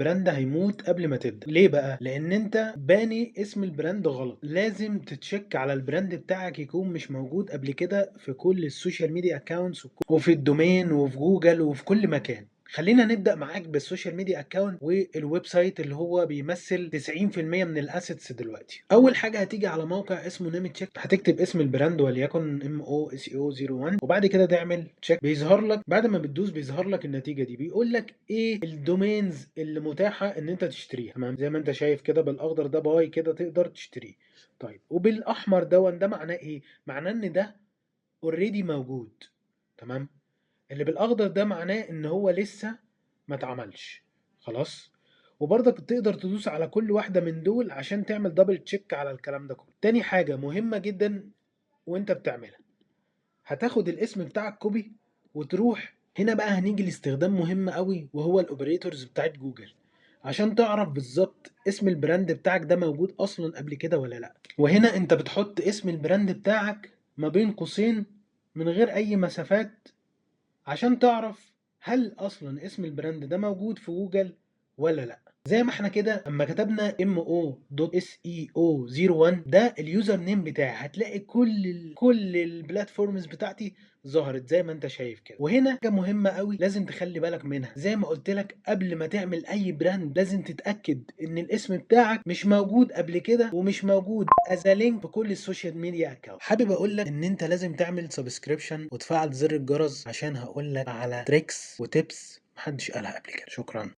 براند هيموت قبل ما تبدأ. ليه بقى؟ لأن أنت باني اسم البراند غلط. لازم تتشيك على البراند بتاعك يكون مش موجود قبل كده في كل السوشيال ميديا اكونتس وفي الدومين وفي جوجل وفي كل مكان. خلينا نبدأ معاك بالسوشيال ميديا اكونت والويب سايت اللي هو بيمثل 90% من الاسيتس دلوقتي. اول حاجه هتيجي على موقع اسمه نيم تشيك، هتكتب اسم البراند وليكن MOSEO01 وبعد كده تعمل تشيك. بيظهر لك بعد ما بتدوس بيظهر لك النتيجه دي، بيقول لك ايه الدومينز اللي متاحه ان انت تشتريها. تمام، زي ما انت شايف كده بالاخضر ده باي كده تقدر تشتريه. طيب وبالاحمر ده معناه ايه؟ معناه ان ده اوريدي موجود. تمام. اللي بالاخضر ده معناه ان هو لسه ما اتعملش. خلاص. وبرضك تقدر تدوس على كل واحدة من دول عشان تعمل دبل تشيك على الكلام ده كله. تاني حاجة مهمة جدا وانت بتعملها، هتاخد الاسم بتاعك كوبي وتروح هنا. بقى هنيجي لاستخدام مهم قوي وهو الاوبريتورز بتاعت جوجل، عشان تعرف بالظبط اسم البراند بتاعك ده موجود اصلا قبل كده ولا لا. وهنا انت بتحط اسم البراند بتاعك ما بين قوسين من غير اي مسافات، عشان تعرف هل اصلا اسم البراند ده موجود في جوجل ولا لا. زي ما احنا كده اما كتبنا mo.seo01 ده اليوزر نيم بتاعي، هتلاقي كل البلاتفورمز بتاعتي ظهرت زي ما انت شايف كده. وهنا حاجه مهمه قوي لازم تخلي بالك منها، زي ما قلت لك قبل ما تعمل اي براند لازم تتاكد ان الاسم بتاعك مش موجود قبل كده ومش موجود از لينك في كل السوشيال ميديا اكونت. حابب اقول لك ان انت لازم تعمل سبسكريبشن وتفعل زر الجرس، عشان هقول لك على تريكس وتيبس محدش قالها قبل كده. شكرا.